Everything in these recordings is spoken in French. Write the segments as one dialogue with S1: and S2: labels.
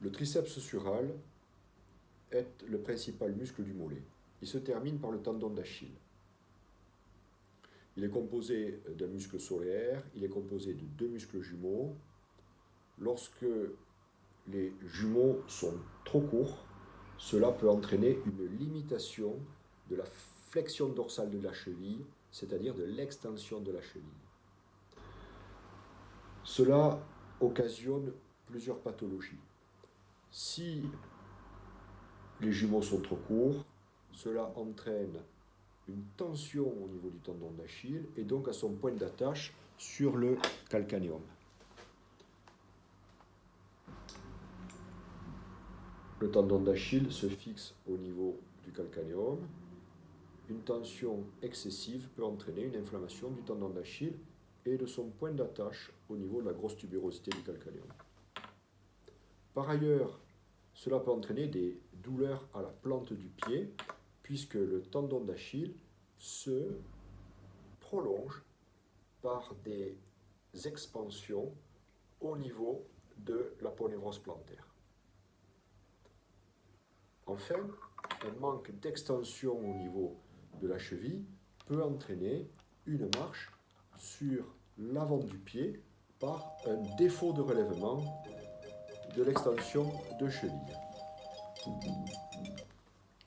S1: Le triceps sural est le principal muscle du mollet. Il se termine par le tendon d'Achille. Il est composé d'un muscle solaire, il est composé de deux muscles jumeaux. Lorsque les jumeaux sont trop courts, cela peut entraîner une limitation de la flexion dorsale de la cheville, c'est-à-dire de l'extension de la cheville. Cela occasionne plusieurs pathologies. Si les jumeaux sont trop courts, cela entraîne une tension au niveau du tendon d'Achille et donc à son point d'attache sur le calcanéum. Le tendon d'Achille se fixe au niveau du calcanéum. Une tension excessive peut entraîner une inflammation du tendon d'Achille et de son point d'attache au niveau de la grosse tubérosité du calcanéum. Par ailleurs, cela peut entraîner des douleurs à la plante du pied, puisque le tendon d'Achille se prolonge par des expansions au niveau de l'aponévrose plantaire. Enfin, un manque d'extension au niveau de la cheville peut entraîner une marche sur l'avant du pied par un défaut de relèvement de l'extension de cheville.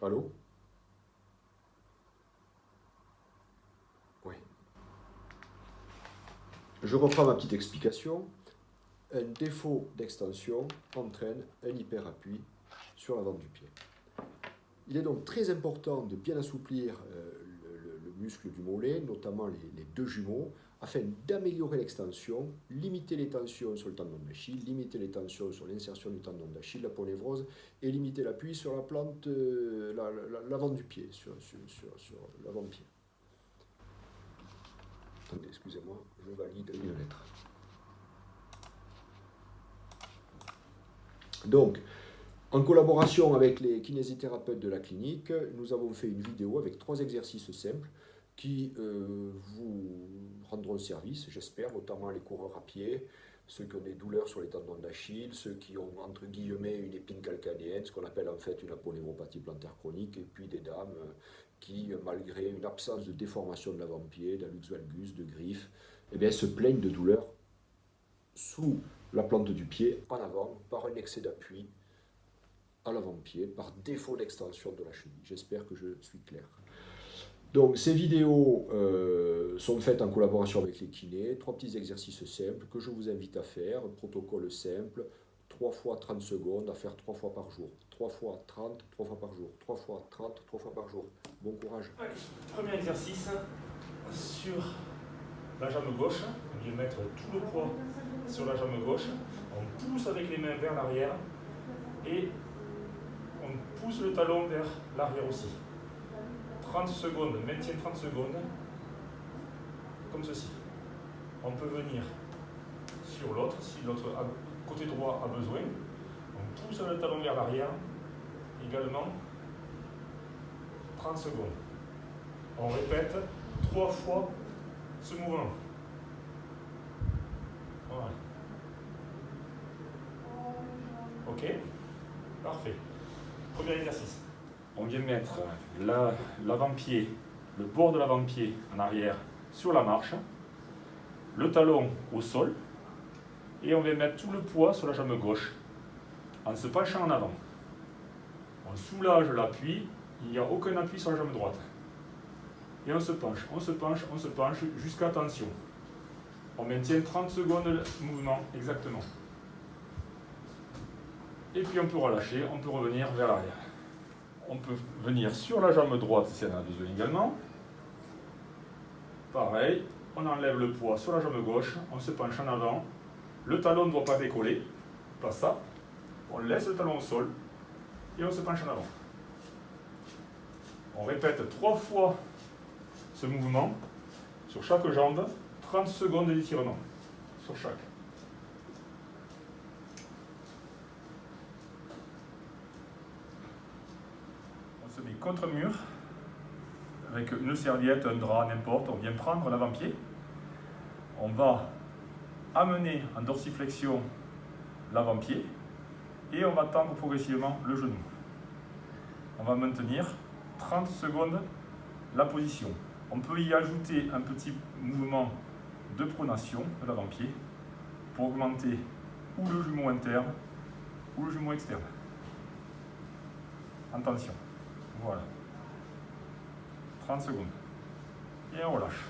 S1: Allô? Oui. Je reprends ma petite explication. Un défaut d'extension entraîne un hyperappui sur l'avant du pied. Il est donc très important de bien assouplir le muscle du mollet, notamment les deux jumeaux, afin d'améliorer l'extension, limiter les tensions sur le tendon d'Achille, limiter les tensions sur l'insertion du tendon d'Achille, l'aponévrose, et limiter l'appui sur la plante, l'avant du pied, sur l'avant-pied. Attendez, excusez-moi, je valide une lettre. Donc, en collaboration avec les kinésithérapeutes de la clinique, nous avons fait une vidéo avec 3 exercices simples qui vous rendront service, j'espère, notamment les coureurs à pied, ceux qui ont des douleurs sur les tendons d'Achille, ceux qui ont entre guillemets une épine calcanéenne, ce qu'on appelle en fait une aponévropathie plantaire chronique, et puis des dames qui, malgré une absence de déformation de l'avant-pied, d'hallux valgus, de griffes, eh bien, se plaignent de douleurs sous la plante du pied en avant par un excès d'appui à l'avant-pied, par défaut d'extension de la cheville. J'espère que je suis clair. Donc ces vidéos sont faites en collaboration avec les kinés, 3 petits exercices simples que je vous invite à faire, un protocole simple, 3 fois 30 secondes, à faire 3 fois par jour. 3 fois 30, 3 fois par jour. 3 fois 30, 3 fois par jour. Bon courage.
S2: Allez, premier exercice sur la jambe gauche. On vient mettre tout le poids sur la jambe gauche. On pousse avec les mains vers l'arrière et on pousse le talon vers l'arrière aussi. 30 secondes, maintien 30 secondes, comme ceci. On peut venir sur l'autre, si l'autre côté droit a besoin. On pousse le talon vers l'arrière, également 30 secondes. On répète 3 fois ce mouvement. Voilà. Ok? Parfait. Premier exercice. On vient mettre l'avant-pied, le bord de l'avant-pied en arrière sur la marche, le talon au sol, et on vient mettre tout le poids sur la jambe gauche en se penchant en avant. On soulage l'appui, il n'y a aucun appui sur la jambe droite. Et on se penche, on se penche, on se penche jusqu'à tension. On maintient 30 secondes le mouvement exactement. Et puis on peut relâcher, on peut revenir vers l'arrière. On peut venir sur la jambe droite si on a besoin également. Pareil, on enlève le poids sur la jambe gauche, on se penche en avant. Le talon ne doit pas décoller, pas ça. On laisse le talon au sol et on se penche en avant. On répète 3 fois ce mouvement sur chaque jambe, 30 secondes d'étirement sur chaque. On se met contre mur avec une serviette, un drap, n'importe. On vient prendre l'avant-pied. On va amener en dorsiflexion l'avant-pied et on va tendre progressivement le genou. On va maintenir 30 secondes la position. On peut y ajouter un petit mouvement de pronation de l'avant-pied pour augmenter ou le jumeau interne ou le jumeau externe. Attention, voilà. 30 secondes. Et on relâche.